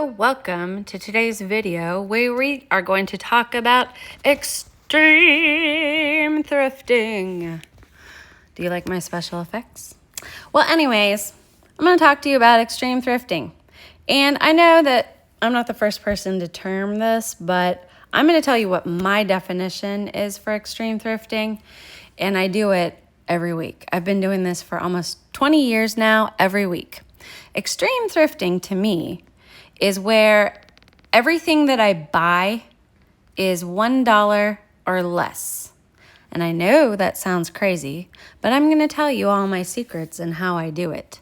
Welcome to today's video where we are going to talk about extreme thrifting. Do you like my special effects? Well, anyways, I'm going to talk to you about extreme thrifting. And I know that I'm not the first person to term this, but I'm going to tell you what my definition is for extreme thrifting, and I do it every week. I've been doing this for almost 20 years now, every week. Extreme thrifting to me is where everything that I buy is $1 or less. And I know that sounds crazy, but I'm going to tell you all my secrets and how I do it.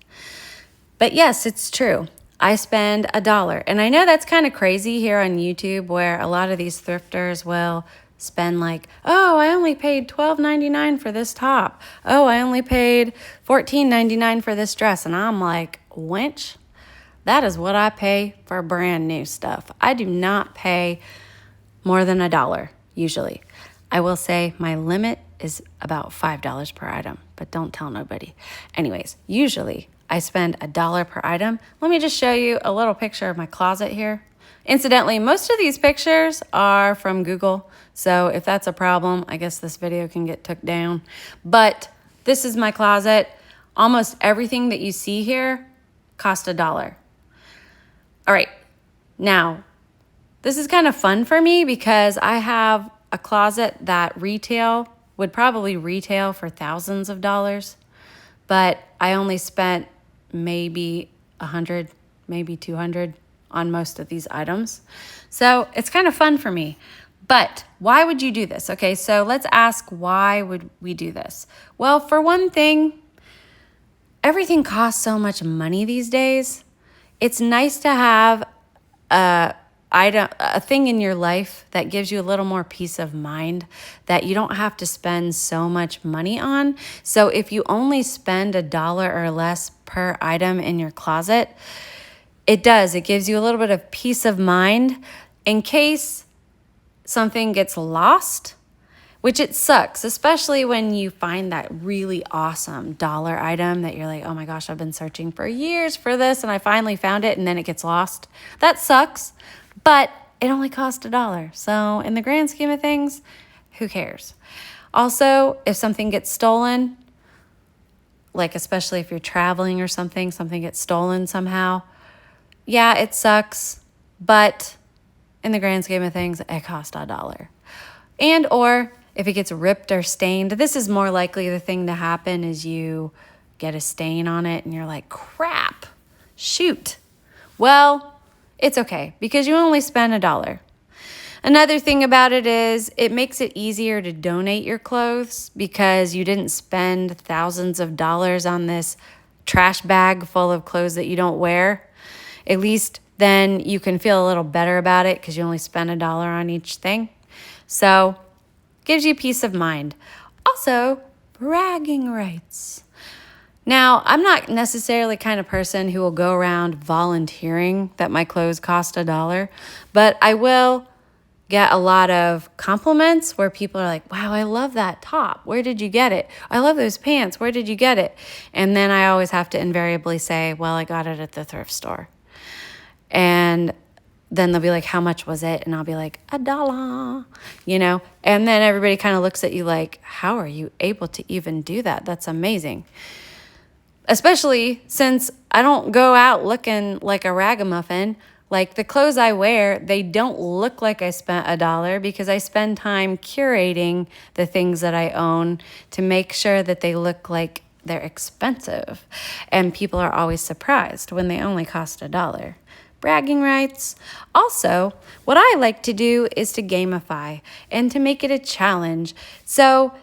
But yes, it's true. I spend $1. And I know that's kind of crazy here on YouTube, where a lot of these thrifters will spend like, oh, I only paid $12.99 for this top. Oh, I only paid $14.99 for this dress. And I'm like, wench, that is what I pay for brand new stuff. I do not pay more than $1 usually. I will say my limit is about $5 per item, but don't tell nobody. Anyways, usually I spend $1 per item. Let me just show you a little picture of my closet here. Incidentally, most of these pictures are from Google, so if that's a problem, I guess this video can get took down. But this is my closet. Almost everything that you see here cost $1. All right, now, this is kind of fun for me because I have a closet that would probably retail for thousands of dollars, but I only spent maybe $100, maybe $200 on most of these items. So it's kind of fun for me. But why would you do this? Okay, so let's ask, why would we do this? Well, for one thing, everything costs so much money these days. It's nice to have a thing in your life that gives you a little more peace of mind that you don't have to spend so much money on. So if you only spend $1 or less per item in your closet, it gives you a little bit of peace of mind in case something gets lost, which it sucks, especially when you find that really awesome dollar item that you're like, oh my gosh, I've been searching for years for this and I finally found it, and then it gets lost. That sucks, but it only cost $1. So in the grand scheme of things, who cares? Also, if something gets stolen, like especially if you're traveling or something gets stolen somehow, yeah, it sucks, but in the grand scheme of things, it cost $1. And or if it gets ripped or stained, this is more likely the thing to happen, is you get a stain on it and you're like, crap, shoot. Well, it's okay because you only spent $1. Another thing about it is it makes it easier to donate your clothes because you didn't spend thousands of dollars on this trash bag full of clothes that you don't wear. At least then you can feel a little better about it because you only spent $1 on each thing. So gives you peace of mind. Also, bragging rights. Now, I'm not necessarily the kind of person who will go around volunteering that my clothes cost $1, but I will get a lot of compliments where people are like, wow, I love that top. Where did you get it? I love those pants. Where did you get it? And then I always have to invariably say, well, I got it at the thrift store. And then they'll be like, how much was it? And I'll be like, $1, and then everybody kind of looks at you like, how are you able to even do that? That's amazing. Especially since I don't go out looking like a ragamuffin. Like the clothes I wear, they don't look like I spent $1 because I spend time curating the things that I own to make sure that they look like they're expensive. And people are always surprised when they only cost $1. Bragging rights. Also, what I like to do is to gamify and to make it a challenge. So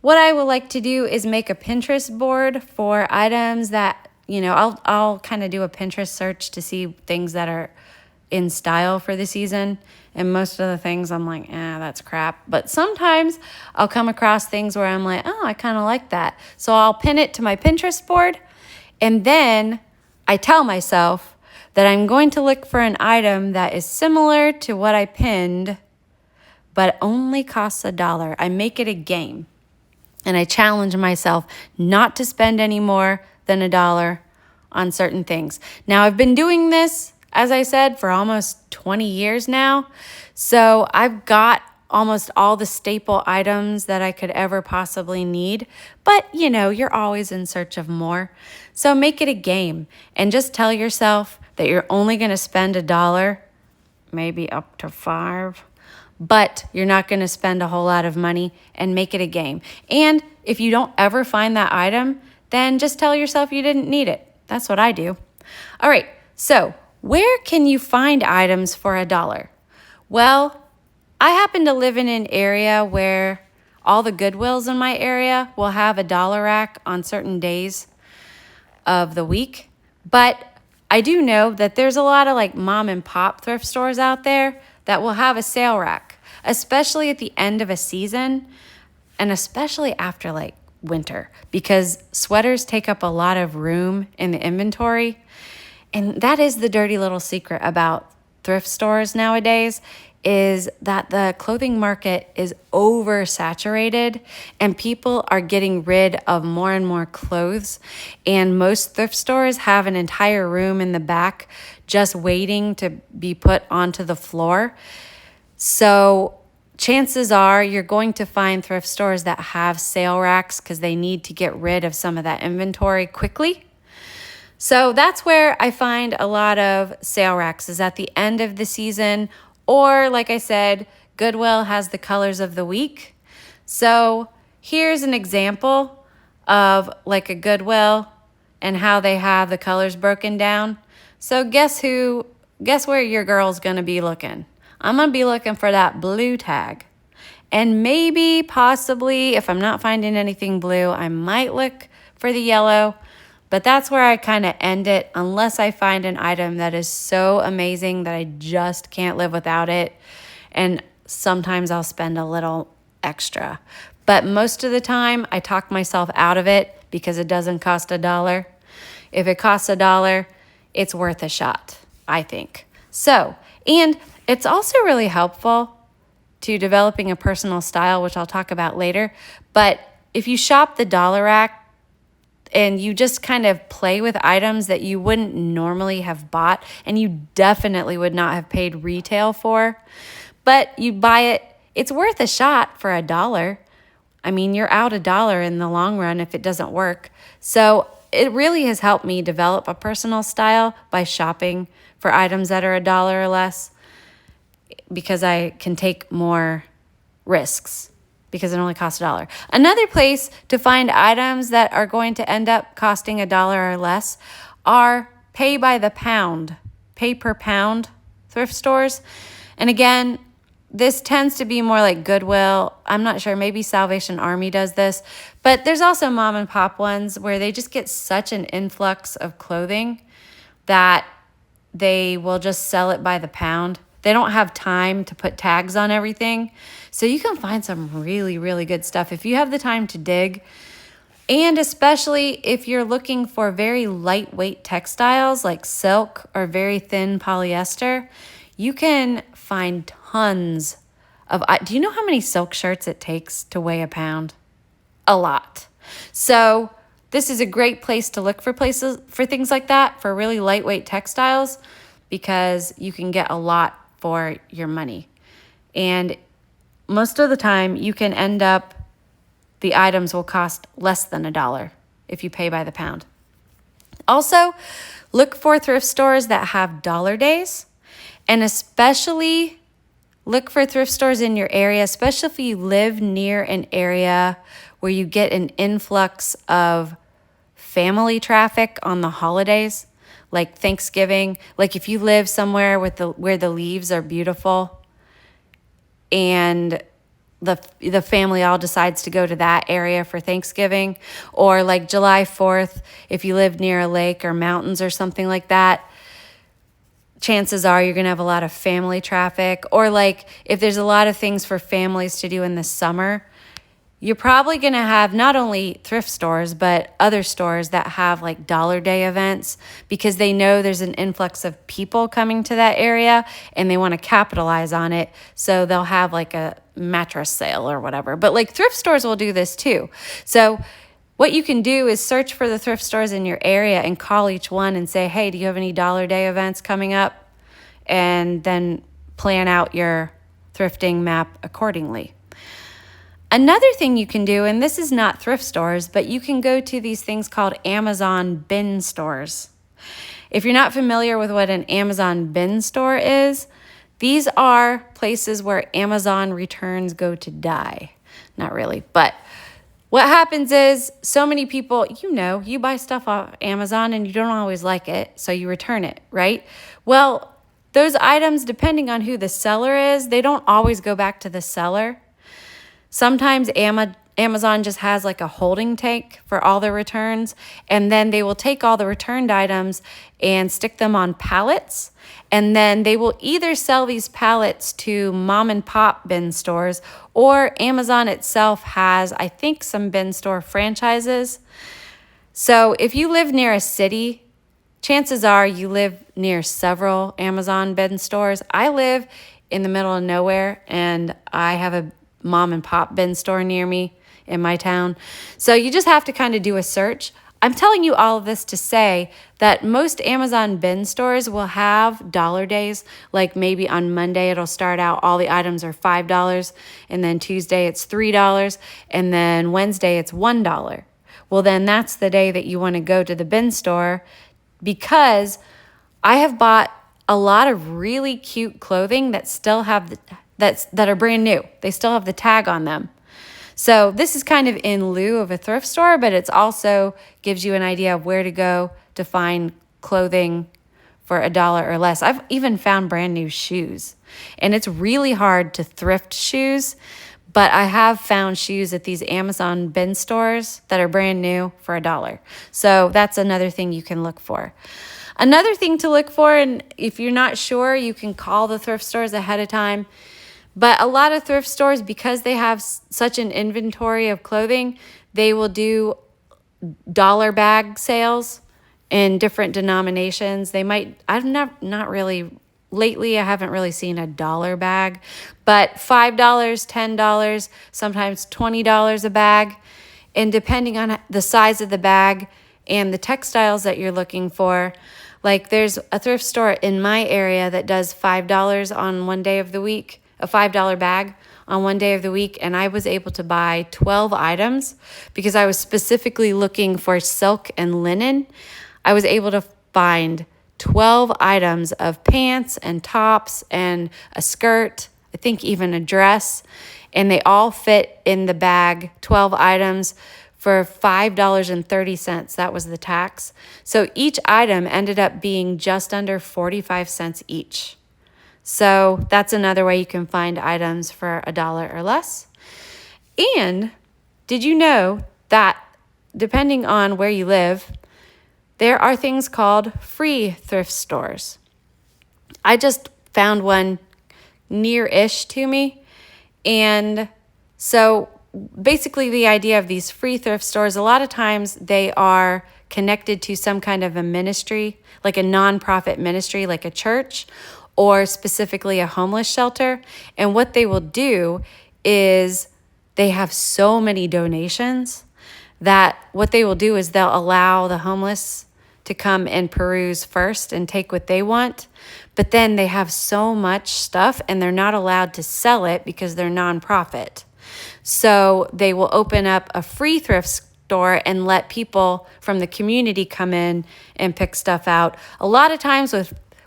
what I would like to do is make a Pinterest board for items that, I'll kind of do a Pinterest search to see things that are in style for the season. And most of the things I'm like, that's crap. But sometimes I'll come across things where I'm like, oh, I kind of like that. So I'll pin it to my Pinterest board. And then I tell myself that I'm going to look for an item that is similar to what I pinned, but only costs $1. I make it a game. And I challenge myself not to spend any more than $1 on certain things. Now, I've been doing this as I said, for almost 20 years now. So I've got almost all the staple items that I could ever possibly need. But, you're always in search of more. So make it a game and just tell yourself that you're only going to spend $1, maybe up to $5, but you're not going to spend a whole lot of money, and make it a game. And if you don't ever find that item, then just tell yourself you didn't need it. That's what I do. All right, so where can you find items for $1? Well, I happen to live in an area where all the Goodwills in my area will have a dollar rack on certain days of the week. But I do know that there's a lot of like mom and pop thrift stores out there that will have a sale rack, especially at the end of a season and especially after like winter, because sweaters take up a lot of room in the inventory. And that is the dirty little secret about thrift stores nowadays, is that the clothing market is oversaturated and people are getting rid of more and more clothes. And most thrift stores have an entire room in the back just waiting to be put onto the floor. So chances are you're going to find thrift stores that have sale racks because they need to get rid of some of that inventory quickly. So that's where I find a lot of sale racks, is at the end of the season. Or like I said, Goodwill has the colors of the week. So here's an example of like a Goodwill and how they have the colors broken down. So guess where your girl's gonna be looking? I'm gonna be looking for that blue tag. And maybe, possibly, if I'm not finding anything blue, I might look for the yellow. But that's where I kind of end it, unless I find an item that is so amazing that I just can't live without it. And sometimes I'll spend a little extra. But most of the time, I talk myself out of it because it doesn't cost $1. If it costs $1, it's worth a shot, I think. So, and it's also really helpful to developing a personal style, which I'll talk about later. But if you shop the dollar rack, and you just kind of play with items that you wouldn't normally have bought, and you definitely would not have paid retail for, but you buy it, it's worth a shot for $1. I mean, you're out $1 in the long run if it doesn't work. So it really has helped me develop a personal style by shopping for items that are $1 or less, because I can take more risks, because it only costs $1. Another place to find items that are going to end up costing $1 or less are pay per pound thrift stores. And again, this tends to be more like Goodwill. I'm not sure, maybe Salvation Army does this, but there's also mom and pop ones where they just get such an influx of clothing that they will just sell it by the pound. They don't have time to put tags on everything. So you can find some really, really good stuff if you have the time to dig. And especially if you're looking for very lightweight textiles like silk or very thin polyester, you can find tons of... Do you know how many silk shirts it takes to weigh a pound? A lot. So this is a great place to look for things like that, for really lightweight textiles, because you can get a lot for your money. And most of the time you can end up, the items will cost less than $1 if you pay by the pound. Also, look for thrift stores that have dollar days, and especially look for thrift stores in your area, especially if you live near an area where you get an influx of family traffic on the holidays, like Thanksgiving. Like if you live somewhere where the leaves are beautiful and the family all decides to go to that area for Thanksgiving, or like July 4th, if you live near a lake or mountains or something like that, chances are you're going to have a lot of family traffic. Or like if there's a lot of things for families to do in the summer, you're probably going to have not only thrift stores, but other stores that have like dollar day events, because they know there's an influx of people coming to that area and they want to capitalize on it. So they'll have like a mattress sale or whatever. But like thrift stores will do this too. So what you can do is search for the thrift stores in your area and call each one and say, hey, do you have any dollar day events coming up? and then plan out your thrifting map accordingly. Another thing you can do, and this is not thrift stores, but you can go to these things called Amazon bin stores. If you're not familiar with what an Amazon bin store is, these are places where Amazon returns go to die. Not really, but what happens is so many people, you buy stuff off Amazon and you don't always like it, so you return it, right? Well, those items, depending on who the seller is, they don't always go back to the seller. Sometimes Amazon just has like a holding tank for all the returns, and then they will take all the returned items and stick them on pallets, and then they will either sell these pallets to mom and pop bin stores, or Amazon itself has, I think, some bin store franchises. So if you live near a city, chances are you live near several Amazon bin stores. I live in the middle of nowhere, and I have a mom and pop bin store near me in my town. So you just have to kind of do a search. I'm telling you all of this to say that most Amazon bin stores will have dollar days. Like maybe on Monday it'll start out all the items are $5, and then Tuesday it's $3, and then Wednesday it's $1. Well, then that's the day that you want to go to the bin store, because I have bought a lot of really cute clothing that still have that are brand new. They still have the tag on them. So this is kind of in lieu of a thrift store, but it's also gives you an idea of where to go to find clothing for $1 or less. I've even found brand new shoes, and it's really hard to thrift shoes, but I have found shoes at these Amazon bin stores that are brand new for $1. So that's another thing you can look for. Another thing to look for, and if you're not sure, you can call the thrift stores ahead of time. But a lot of thrift stores, because they have such an inventory of clothing, they will do dollar bag sales in different denominations. They might, not really, lately I haven't really seen a dollar bag, but $5, $10, sometimes $20 a bag. And depending on the size of the bag and the textiles that you're looking for, like there's a thrift store in my area that does $5 on one day of the week. A $5 bag on one day of the week, and I was able to buy 12 items because I was specifically looking for silk and linen. I was able to find 12 items of pants and tops and a skirt, I think even a dress, and they all fit in the bag, 12 items for $5.30. That was the tax. So each item ended up being just under 45 cents each. So that's another way you can find items for $1 or less. And did you know that depending on where you live, there are things called free thrift stores? I just found one near-ish to me. And so basically the idea of these free thrift stores, a lot of times they are connected to some kind of a ministry, like a nonprofit ministry, like a church, or specifically a homeless shelter. And what they will do is they have so many donations that what they will do is they'll allow the homeless to come and peruse first and take what they want. But then they have so much stuff and they're not allowed to sell because they're nonprofit. So they will open up a free thrift store and let people from the community come in and pick stuff out. A lot of times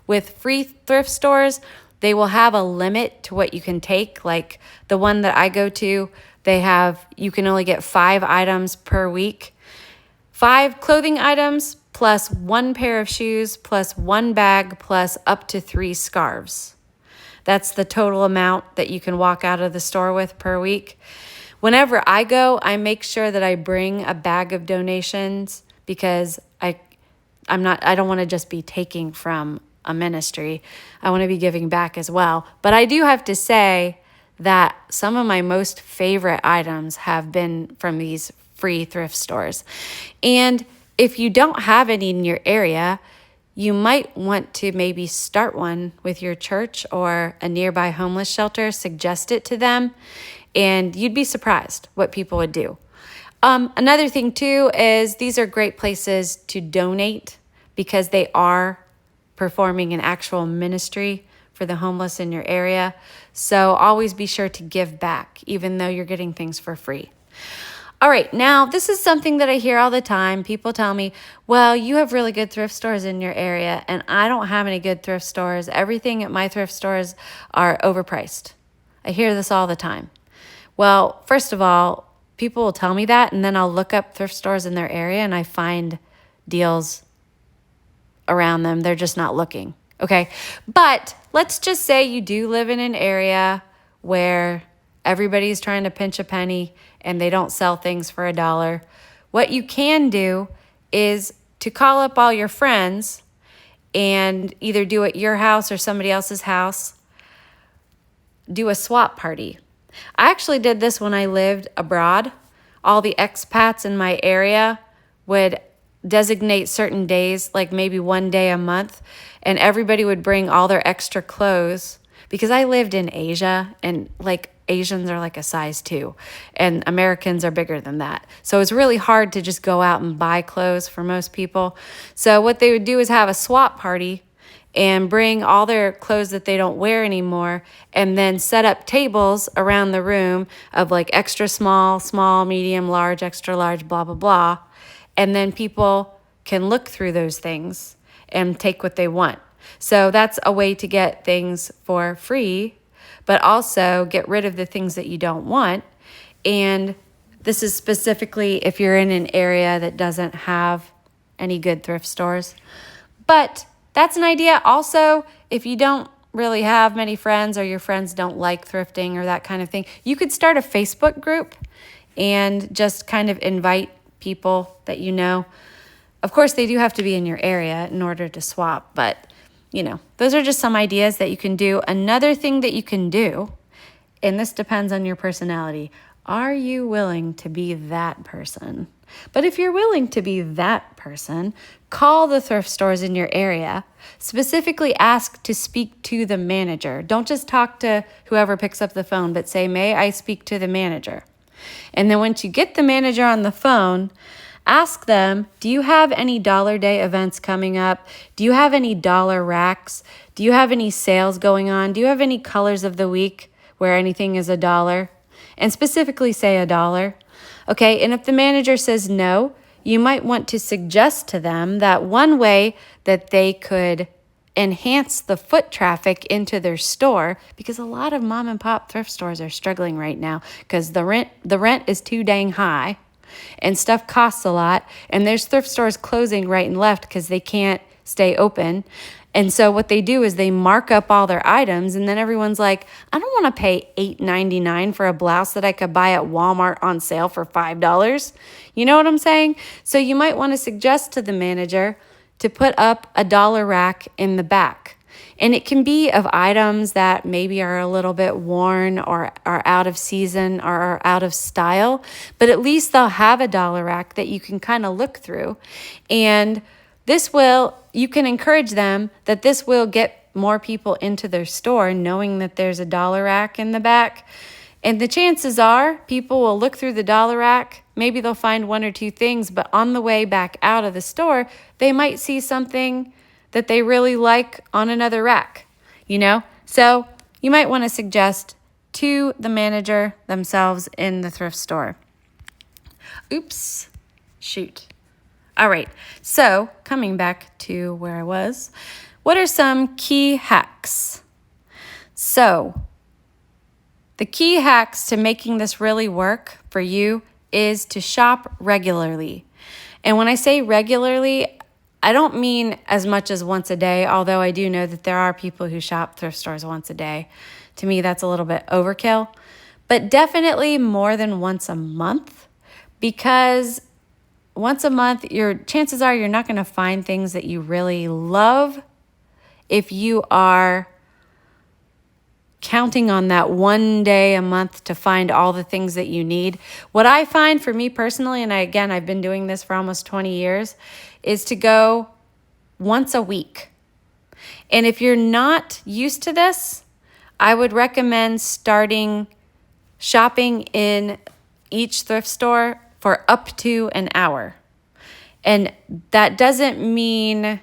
with free thrift stores, they will have a limit to what you can take. Like the one that I go to, you can only get 5 items per week. 5 clothing items plus 1 pair of shoes plus 1 bag plus up to 3 scarves. That's the total amount that you can walk out of the store with per week. Whenever I go, I make sure that I bring a bag of donations because I don't want to just be taking from a ministry. I want to be giving back as well. But I do have to say that some of my most favorite items have been from these free thrift stores. And if you don't have any in your area, you might want to maybe start one with your church or a nearby homeless shelter, suggest it to them, and you'd be surprised what people would do. Another thing too is these are great places to donate because they are performing an actual ministry. for the homeless in your area. So always be sure to give back, even though you're getting things for free. All right, now this is something that I hear all the time. People tell me, well, you have really good thrift stores in your area, and I don't have any good thrift stores. Everything at my thrift stores are overpriced. I hear this all the time. Well, first of all, people will tell me that, and then I'll look up thrift stores in their area, and I find deals around them. They're just not looking, okay? But let's just say you do live in an area where everybody's trying to pinch a penny and they don't sell things for $1. What you can do is to call up all your friends and either do it at your house or somebody else's house, do a swap party. I actually did this when I lived abroad. All the expats in my area would designate certain days, like maybe one day a month, and everybody would bring all their extra clothes because I lived in Asia, and like Asians are like a size 2 and Americans are bigger than that. So it's really hard to just go out and buy clothes for most people. So what they would do is have a swap party and bring all their clothes that they don't wear anymore, and then set up tables around the room of like extra small, small, medium, large, extra large, blah, blah, blah. And then people can look through those things and take what they want. So that's a way to get things for free, but also get rid of the things that you don't want. And this is specifically if you're in an area that doesn't have any good thrift stores. But that's an idea. Also, if you don't really have many friends or your friends don't like thrifting or that kind of thing, you could start a Facebook group and just kind of invite people that you know. Of course, they do have to be in your area in order to swap, but you know, those are just some ideas that you can do. Another thing that you can do, and this depends on your personality, are you willing to be that person? But if you're willing to be that person, call the thrift stores in your area. Specifically ask to speak to the manager. Don't just talk to whoever picks up the phone, but say, may I speak to the manager? And then once you get the manager on the phone, ask them, do you have any dollar day events coming up? Do you have any dollar racks? Do you have any sales going on? Do you have any colors of the week where anything is $1? And specifically say $1. Okay, and if the manager says no, you might want to suggest to them that one way that they could enhance the foot traffic into their store, because a lot of mom and pop thrift stores are struggling right now because the rent is too dang high and stuff costs a lot, and there's thrift stores closing right and left because they can't stay open. And so what they do is they mark up all their items, and then everyone's like, I don't want to pay $8.99 for a blouse that I could buy at Walmart on sale for $5. You know what I'm saying? So you might want to suggest to the manager to put up a dollar rack in the back. And it can be of items that maybe are a little bit worn or are out of season or are out of style, but at least they'll have a dollar rack that you can kind of look through. And you can encourage them that this will get more people into their store knowing that there's a dollar rack in the back. And the chances are people will look through the dollar rack. Maybe they'll find one or two things, but on the way back out of the store, they might see something that they really like on another rack, you know? So you might want to suggest to the manager themselves in the thrift store. Oops, shoot. All right, so coming back to where I was, what are some key hacks? So the key hacks to making this really work for you is to shop regularly. And when I say regularly, I don't mean as much as once a day, although I do know that there are people who shop thrift stores once a day. To me, that's a little bit overkill, but definitely more than once a month, because once a month, your chances are you're not going to find things that you really love if you are counting on that one day a month to find all the things that you need. What I find for me personally, and I've been doing this for almost 20 years, is to go once a week. And if you're not used to this, I would recommend starting shopping in each thrift store for up to an hour. And that doesn't mean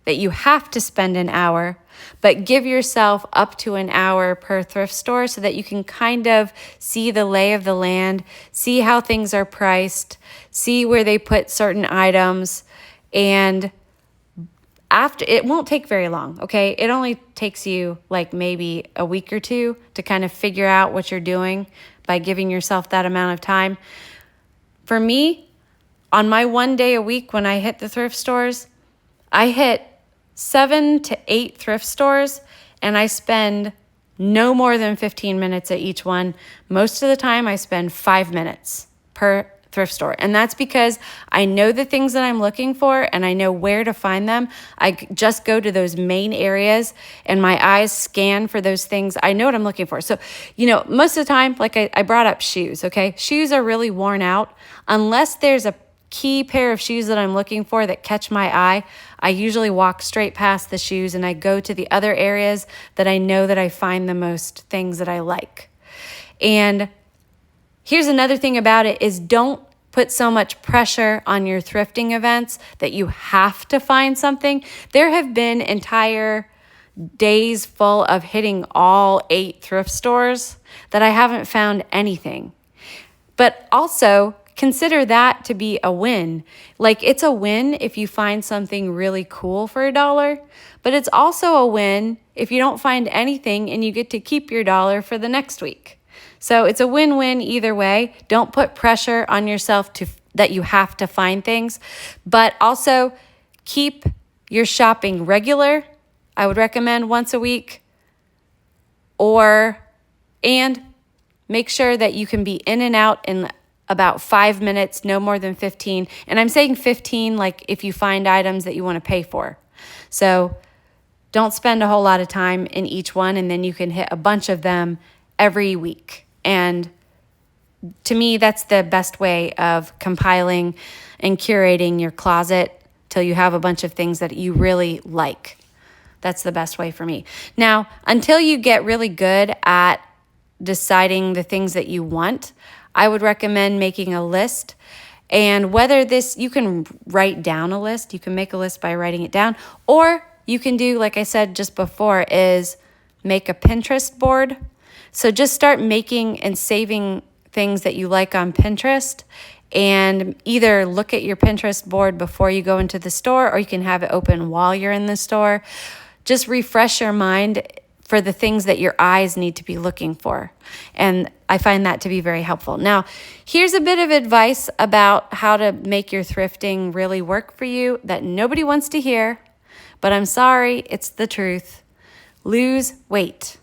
that you have to spend an hour, but give yourself up to an hour per thrift store so that you can kind of see the lay of the land, see how things are priced, see where they put certain items. And after, it won't take very long, okay? It only takes you like maybe a week or two to kind of figure out what you're doing by giving yourself that amount of time. For me, on my 1 day a week when I hit the thrift stores, I hit 7 to 8 thrift stores, and I spend no more than 15 minutes at each one. Most of the time, I spend 5 minutes per thrift store. And that's because I know the things that I'm looking for and I know where to find them. I just go to those main areas and my eyes scan for those things. I know what I'm looking for. So, most of the time, like I brought up shoes, okay? Shoes are really worn out. Unless there's a key pair of shoes that I'm looking for that catch my eye, I usually walk straight past the shoes and I go to the other areas that I know that I find the most things that I like. And here's another thing about it is don't put so much pressure on your thrifting events that you have to find something. There have been entire days full of hitting all 8 thrift stores that I haven't found anything. But also consider that to be a win. Like, it's a win if you find something really cool for $1, but it's also a win if you don't find anything and you get to keep your $1 for the next week. So it's a win-win either way. Don't put pressure on yourself that you have to find things, but also keep your shopping regular. I would recommend once a week, and make sure that you can be in and out in about 5 minutes, no more than 15. And I'm saying 15 like if you find items that you want to pay for. So don't spend a whole lot of time in each one, and then you can hit a bunch of them every week. And to me, that's the best way of compiling and curating your closet till you have a bunch of things that you really like. That's the best way for me. Now, until you get really good at deciding the things that you want, I would recommend making a list. And you can write down a list. You can make a list by writing it down. Or you can do, like I said just before, is make a Pinterest board. So just start making and saving things that you like on Pinterest, and either look at your Pinterest board before you go into the store, or you can have it open while you're in the store. Just refresh your mind for the things that your eyes need to be looking for. And I find that to be very helpful. Now, here's a bit of advice about how to make your thrifting really work for you that nobody wants to hear, but I'm sorry, it's the truth. Lose weight.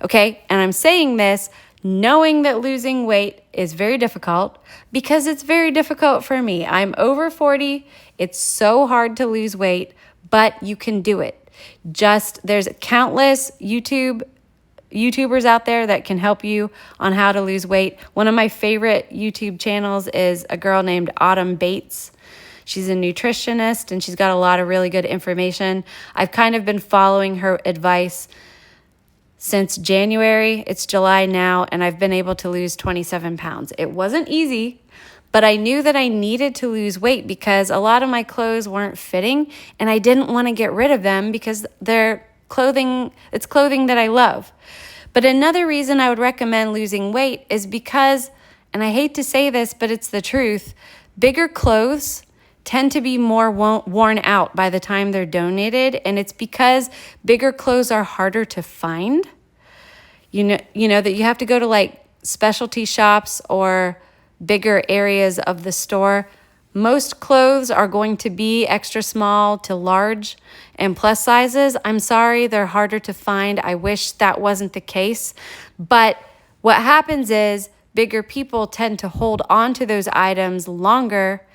Okay, and I'm saying this knowing that losing weight is very difficult, because it's very difficult for me. I'm over 40. It's so hard to lose weight, but you can do it. There's countless YouTubers out there that can help you on how to lose weight. One of my favorite YouTube channels is a girl named Autumn Bates. She's a nutritionist and she's got a lot of really good information. I've kind of been following her advice since January. It's July now, and I've been able to lose 27 pounds. It wasn't easy, but I knew that I needed to lose weight because a lot of my clothes weren't fitting, and I didn't want to get rid of them because it's clothing that I love. But another reason I would recommend losing weight is because, and I hate to say this, but it's the truth, bigger clothes tend to be more worn out by the time they're donated, and it's because bigger clothes are harder to find. You know that you have to go to like specialty shops or bigger areas of the store. Most clothes are going to be extra small to large and plus sizes. I'm sorry, they're harder to find. I wish that wasn't the case. But what happens is bigger people tend to hold on to those items longer,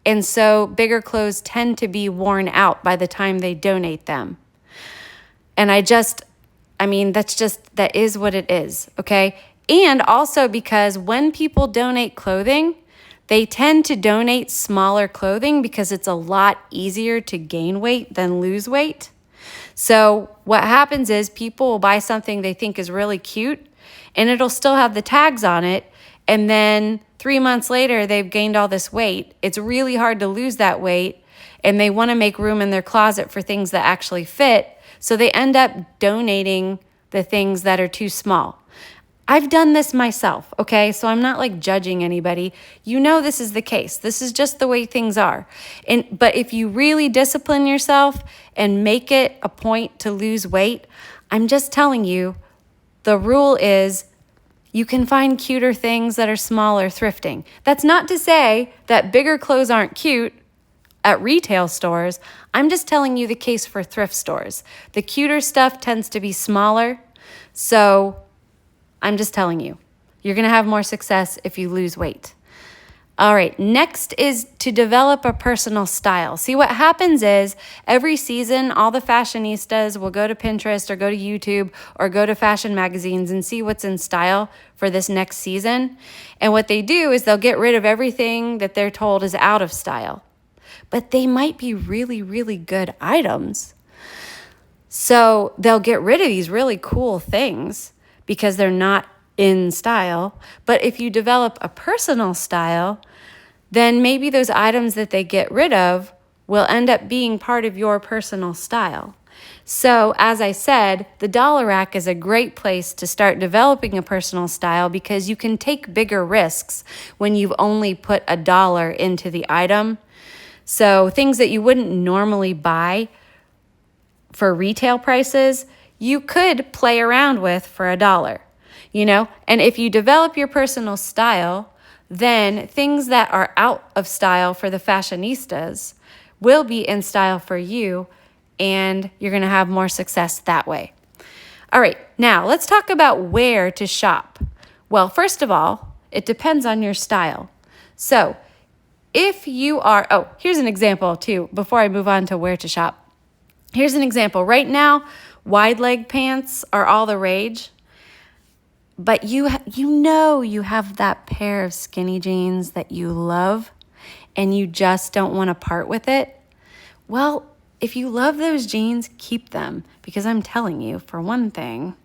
and so bigger clothes tend to be worn out by the time they donate them. And that is what it is, okay? And also because when people donate clothing, they tend to donate smaller clothing because it's a lot easier to gain weight than lose weight. So what happens is people will buy something they think is really cute, and it'll still have the tags on it, and then 3 months later, they've gained all this weight. It's really hard to lose that weight. and they want to make room in their closet for things that actually fit. So they end up donating the things that are too small. I've done this myself, okay? So I'm not like judging anybody. You know this is the case. This is just the way things are. But if you really discipline yourself and make it a point to lose weight, I'm just telling you, the rule is you can find cuter things that are smaller thrifting. That's not to say that bigger clothes aren't cute at retail stores. I'm just telling you the case for thrift stores. The cuter stuff tends to be smaller, so I'm just telling you, you're going to have more success if you lose weight. All right, next is to develop a personal style. See, what happens is every season, all the fashionistas will go to Pinterest or go to YouTube or go to fashion magazines and see what's in style for this next season. And what they do is they'll get rid of everything that they're told is out of style. But they might be really, really good items. So they'll get rid of these really cool things because they're not in style. But if you develop a personal style, then maybe those items that they get rid of will end up being part of your personal style. So as I said, the dollar rack is a great place to start developing a personal style because you can take bigger risks when you've only put $1 into the item. So things that you wouldn't normally buy for retail prices, you could play around with for $1, And if you develop your personal style, then things that are out of style for the fashionistas will be in style for you, and you're going to have more success that way. All right, now let's talk about where to shop. Well, first of all, it depends on your style. So if you are, here's an example too, before I move on to where to shop. Here's an example. Right now, wide leg pants are all the rage, but you have that pair of skinny jeans that you love and you just don't want to part with it. Well, if you love those jeans, keep them, because I'm telling you, for one thing,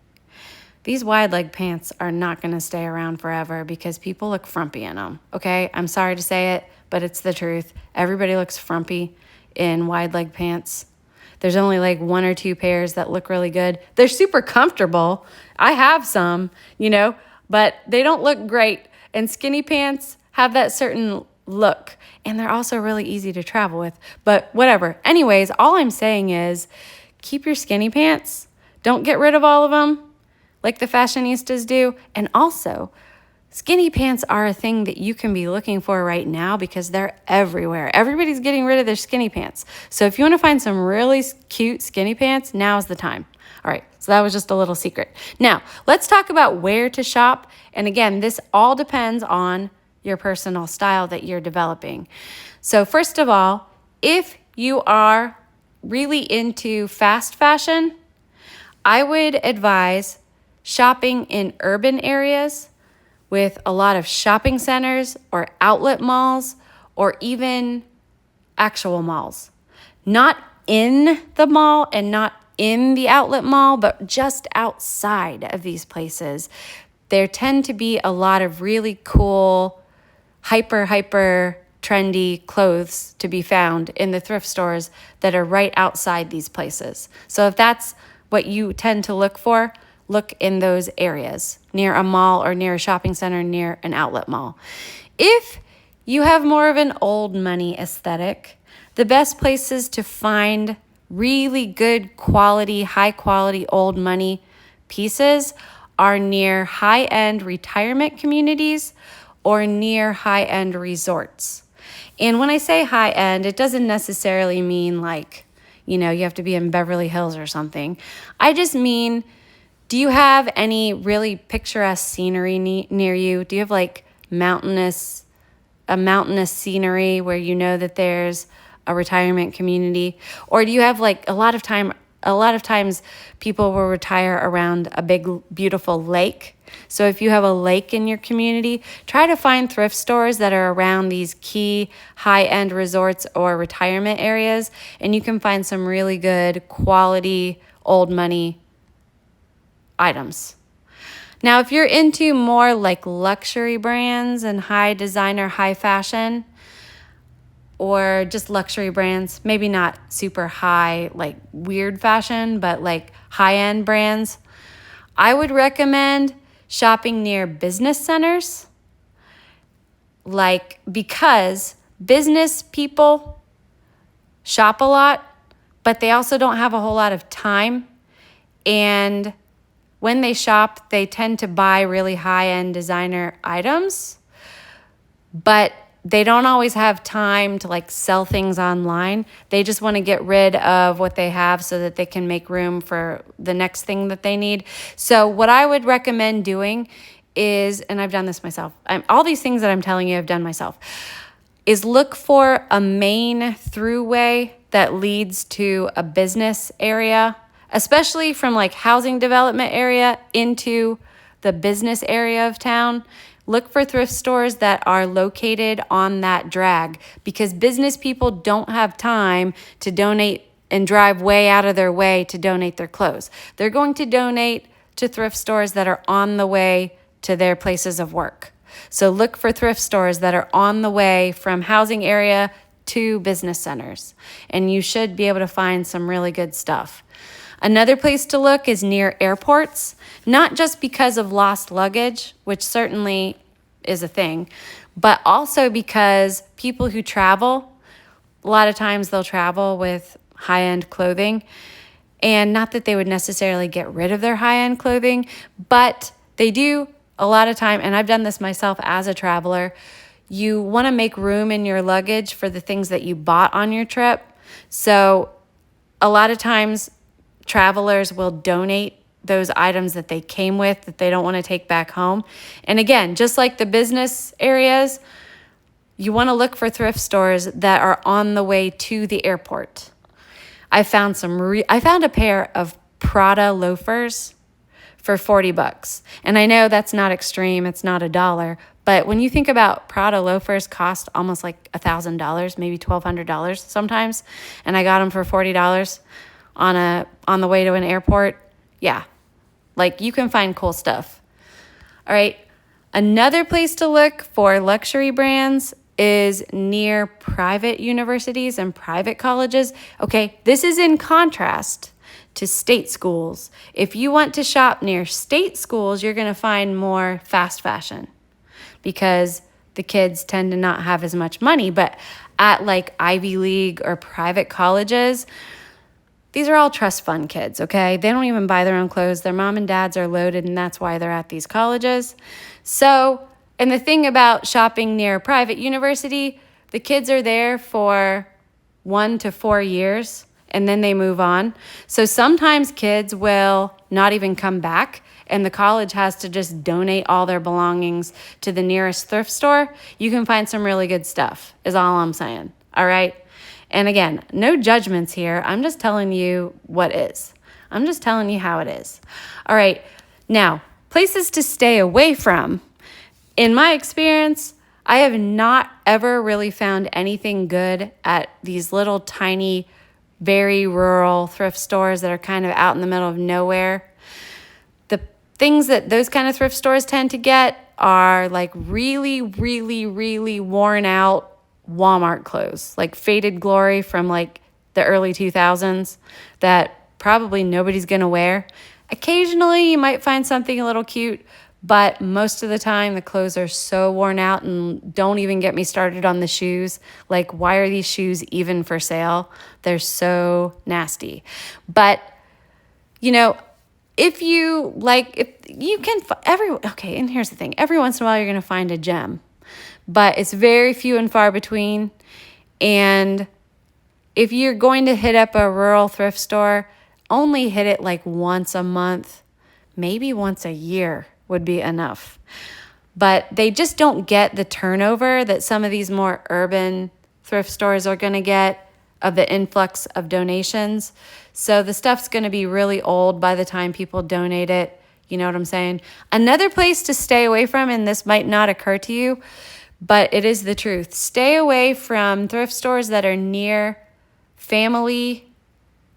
these wide leg pants are not going to stay around forever because people look frumpy in them, okay? I'm sorry to say it, but it's the truth. Everybody looks frumpy in wide leg pants. There's only like 1 or 2 pairs that look really good. They're super comfortable. I have some, but they don't look great. And skinny pants have that certain look. And they're also really easy to travel with. But whatever. Anyways, all I'm saying is keep your skinny pants. Don't get rid of all of them like the fashionistas do. And also, skinny pants are a thing that you can be looking for right now because they're everywhere. Everybody's getting rid of their skinny pants. So if you want to find some really cute skinny pants, now's the time. All right, so that was just a little secret. Now, let's talk about where to shop. And again, this all depends on your personal style that you're developing. So first of all, if you are really into fast fashion, I would advise shopping in urban areas with a lot of shopping centers or outlet malls or even actual malls. Not in the mall and not in the outlet mall, but just outside of these places. There tend to be a lot of really cool, hyper trendy clothes to be found in the thrift stores that are right outside these places. So if that's what you tend to look for, look in those areas, near a mall or near a shopping center, near an outlet mall. If you have more of an old money aesthetic, the best places to find really good quality, high quality old money pieces are near high-end retirement communities or near high-end resorts. And when I say high-end, it doesn't necessarily mean like, you have to be in Beverly Hills or something. I just mean, do you have any really picturesque scenery near you? Do you have like mountainous scenery where you know that there's a retirement community? Or do you have like a lot of times people will retire around a big, beautiful lake. So if you have a lake in your community, try to find thrift stores that are around these key high-end resorts or retirement areas, and you can find some really good quality old money items. Now, if you're into more like luxury brands and high designer, high fashion, or just luxury brands, maybe not super high, like weird fashion, but like high-end brands, I would recommend shopping near business centers, because business people shop a lot, but they also don't have a whole lot of time. And when they shop, they tend to buy really high-end designer items, but they don't always have time to sell things online. They just want to get rid of what they have so that they can make room for the next thing that they need. So what I would recommend doing is, and I've done this myself, all these things that I'm telling you I've done myself, is look for a main throughway that leads to a business area, especially from housing development area into the business area of town. Look for thrift stores that are located on that drag, because business people don't have time to donate and drive way out of their way to donate their clothes. They're going to donate to thrift stores that are on the way to their places of work. So look for thrift stores that are on the way from housing area to business centers, and you should be able to find some really good stuff. Another place to look is near airports, not just because of lost luggage, which certainly is a thing, but also because people who travel, a lot of times they'll travel with high-end clothing, and not that they would necessarily get rid of their high-end clothing, but they do a lot of time, and I've done this myself as a traveler, you want to make room in your luggage for the things that you bought on your trip. So a lot of times travelers will donate those items that they came with that they don't want to take back home. And again, just like the business areas, you want to look for thrift stores that are on the way to the airport. I found a pair of Prada loafers for $40. And I know that's not extreme, it's not $1, but when you think about Prada loafers cost almost $1,000, maybe $1,200 sometimes, and I got them for $40 on the way to an airport. Yeah, you can find cool stuff. All right, another place to look for luxury brands is near private universities and private colleges. Okay, this is in contrast to state schools. If you want to shop near state schools, you're going to find more fast fashion because the kids tend to not have as much money. But at Ivy League or private colleges, these are all trust fund kids, okay? They don't even buy their own clothes. Their mom and dads are loaded, and that's why they're at these colleges. So, and the thing about shopping near a private university, the kids are there for 1 to 4 years, and then they move on. So sometimes kids will not even come back, and the college has to just donate all their belongings to the nearest thrift store. You can find some really good stuff, is all I'm saying, all right? And again, no judgments here. I'm just telling you what is. I'm just telling you how it is. All right, now, places to stay away from. In my experience, I have not ever really found anything good at these little tiny, very rural thrift stores that are kind of out in the middle of nowhere. The things that those kind of thrift stores tend to get are really, really, really worn out Walmart clothes, faded glory from the early 2000s that probably nobody's gonna wear. Occasionally you might find something a little cute, but most of the time the clothes are so worn out, and don't even get me started on the shoes. Why are these shoes even for sale? They're so nasty. But if you can, okay, and here's the thing, every once in a while you're gonna find a gem, but it's very few and far between. And if you're going to hit up a rural thrift store, only hit it once a month, maybe once a year would be enough. But they just don't get the turnover that some of these more urban thrift stores are going to get of the influx of donations. So the stuff's going to be really old by the time people donate it. You know what I'm saying? Another place to stay away from, and this might not occur to you, but it is the truth. Stay away from thrift stores that are near family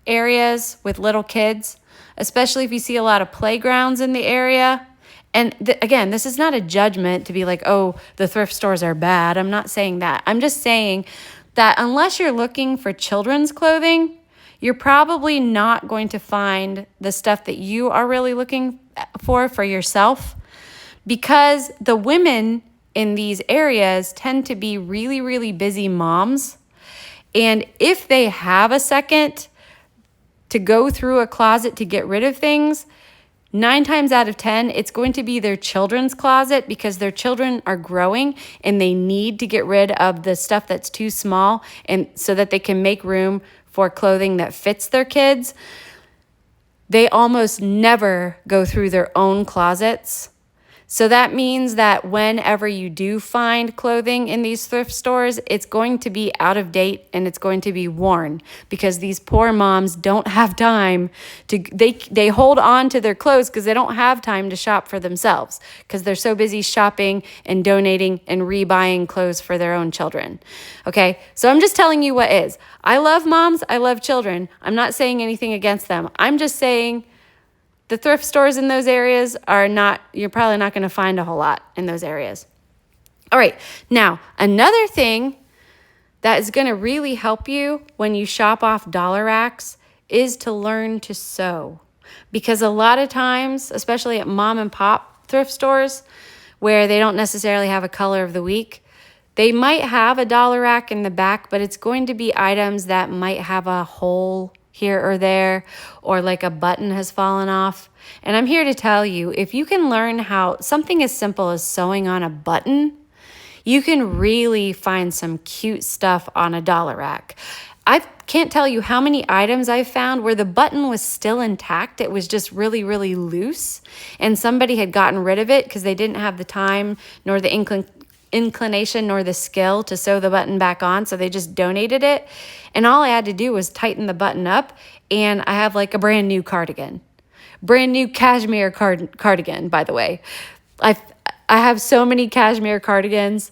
areas with little kids, especially if you see a lot of playgrounds in the area. And again, this is not a judgment to be oh, the thrift stores are bad. I'm not saying that. I'm just saying that unless you're looking for children's clothing, you're probably not going to find the stuff that you are really looking for yourself, because the women in these areas tend to be really, really busy moms. And if they have a second to go through a closet to get rid of things, 9 times out of 10, it's going to be their children's closet, because their children are growing and they need to get rid of the stuff that's too small, and so that they can make room for clothing that fits their kids. They almost never go through their own closets. So that means that whenever you do find clothing in these thrift stores, it's going to be out of date and it's going to be worn, because these poor moms don't have time to, they hold on to their clothes because they don't have time to shop for themselves, because they're so busy shopping and donating and rebuying clothes for their own children. Okay, so I'm just telling you what is. I love moms, I love children. I'm not saying anything against them. I'm just saying the thrift stores in those areas are not, you're probably not going to find a whole lot in those areas. All right, now another thing that is going to really help you when you shop off dollar racks is to learn to sew. Because a lot of times, especially at mom and pop thrift stores, where they don't necessarily have a color of the week, they might have a dollar rack in the back, but it's going to be items that might have a hole here or there, or like a button has fallen off. And I'm here to tell you, if you can learn how something as simple as sewing on a button, you can really find some cute stuff on a dollar rack. I can't tell you how many items I've found where the button was still intact. It was just really, really loose, and somebody had gotten rid of it because they didn't have the time nor the inclination nor the skill to sew the button back on, so they just donated it. And all I had to do was tighten the button up, and I have like a brand new cardigan. Brand new cashmere cardigan, by the way. I have so many cashmere cardigans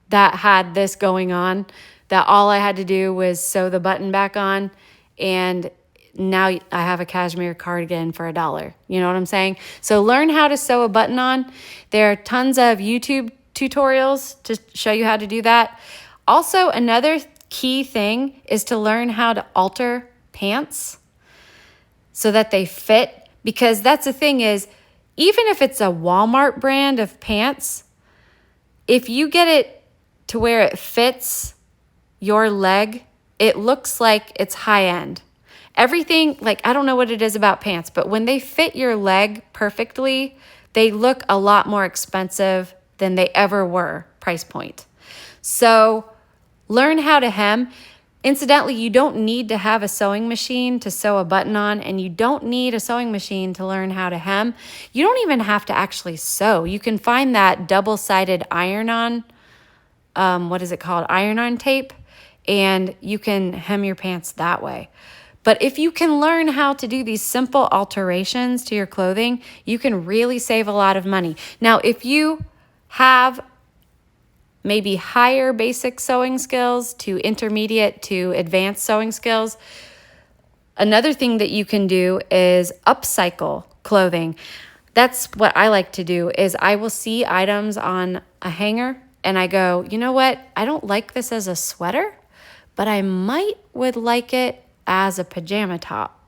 that had this going on that all I had to do was sew the button back on, and now I have a cashmere cardigan for $1. You know what I'm saying? So learn how to sew a button on. There are tons of YouTube tutorials to show you how to do that. Also, another key thing is to learn how to alter pants so that they fit, because that's the thing is, even if it's a Walmart brand of pants, if you get it to where it fits your leg, it looks like it's high end. Everything, like, I don't know what it is about pants, but when they fit your leg perfectly, they look a lot more expensive than they ever were price point. So learn how to hem. Incidentally, you don't need to have a sewing machine to sew a button on, and you don't need a sewing machine to learn how to hem. You don't even have to actually sew. You can find that double-sided iron-on, iron-on tape, and you can hem your pants that way. But if you can learn how to do these simple alterations to your clothing, you can really save a lot of money. Now, if you have maybe higher basic sewing skills to intermediate to advanced sewing skills, another thing that you can do is upcycle clothing. That's what I like to do, is I will see items on a hanger and I go, you know what? I don't like this as a sweater, but I would like it as a pajama top.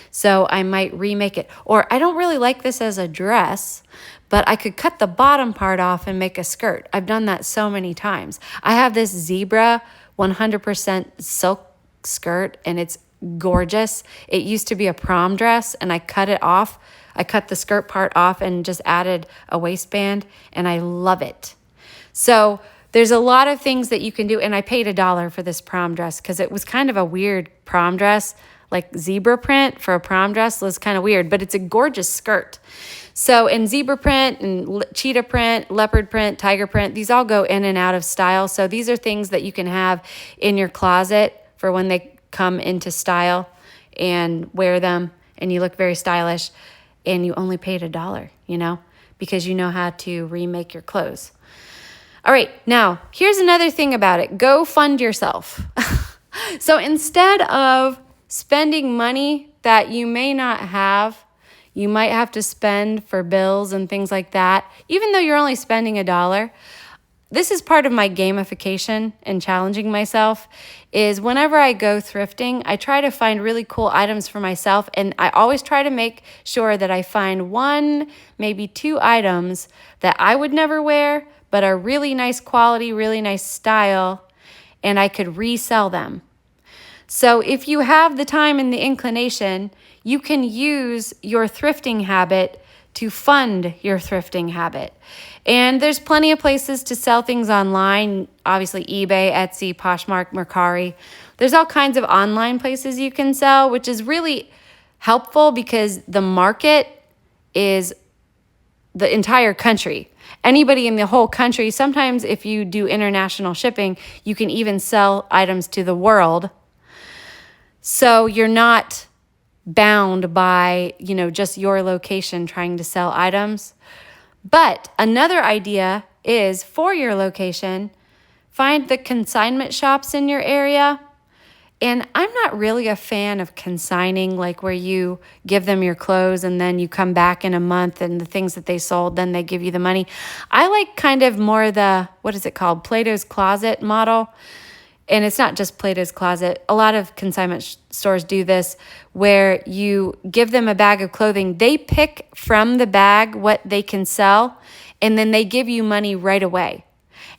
So I might remake it. Or I don't really like this as a dress, but I could cut the bottom part off and make a skirt. I've done that so many times. I have this zebra 100% silk skirt, and it's gorgeous. It used to be a prom dress, and I cut it off. I cut the skirt part off and just added a waistband, and I love it. So there's a lot of things that you can do, and I paid $1 for this prom dress because it was kind of a weird prom dress. Like zebra print for a prom dress was kind of weird, but it's a gorgeous skirt. So in zebra print and cheetah print, leopard print, tiger print, these all go in and out of style. So these are things that you can have in your closet for when they come into style and wear them, and you look very stylish, and you only paid $1, because you know how to remake your clothes. All right, now here's another thing about it. Go fund yourself. So instead of spending money that you may not have, you might have to spend for bills and things like that, even though you're only spending $1, this is part of my gamification and challenging myself, is whenever I go thrifting, I try to find really cool items for myself. And I always try to make sure that I find one, maybe two items that I would never wear, but are really nice quality, really nice style, and I could resell them. So if you have the time and the inclination, you can use your thrifting habit to fund your thrifting habit. And there's plenty of places to sell things online, obviously eBay, Etsy, Poshmark, Mercari. There's all kinds of online places you can sell, which is really helpful because the market is the entire country. Anybody in the whole country, sometimes if you do international shipping, you can even sell items to the world. So you're not bound by, just your location trying to sell items. But another idea is for your location, find the consignment shops in your area. And I'm not really a fan of consigning, like where you give them your clothes and then you come back in a month and the things that they sold, then they give you the money. I like kind of more the, what is it called? Plato's Closet model. And it's not just Plato's Closet. A lot of consignment stores do this where you give them a bag of clothing. They pick from the bag what they can sell, and then they give you money right away.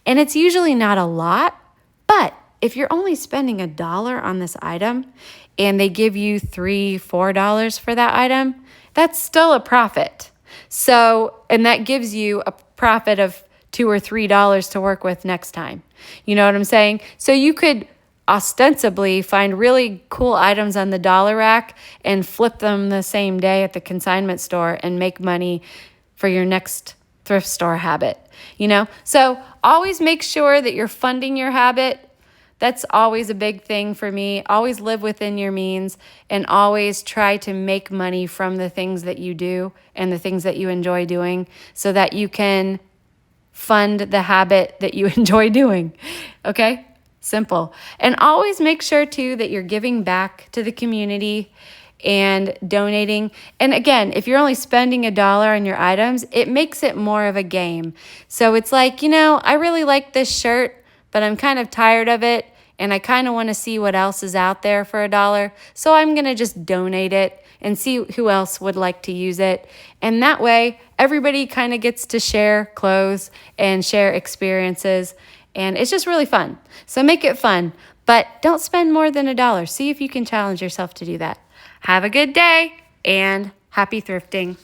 And it's usually not a lot, but if you're only spending $1 on this item and they give you $3, $4 for that item, that's still a profit. So, and that gives you a profit of $2 or $3 to work with next time. You know what I'm saying? So you could ostensibly find really cool items on the dollar rack and flip them the same day at the consignment store and make money for your next thrift store habit. So always make sure that you're funding your habit. That's always a big thing for me. Always live within your means and always try to make money from the things that you do and the things that you enjoy doing so that you can fund the habit that you enjoy doing. Okay? Simple. And always make sure too that you're giving back to the community and donating. And again, if you're only spending $1 on your items, it makes it more of a game. So it's like, I really like this shirt, but I'm kind of tired of it and I kind of want to see what else is out there for $1. So I'm going to just donate it and see who else would like to use it. And that way, everybody kind of gets to share clothes and share experiences. And it's just really fun. So make it fun, but don't spend more than $1. See if you can challenge yourself to do that. Have a good day and happy thrifting.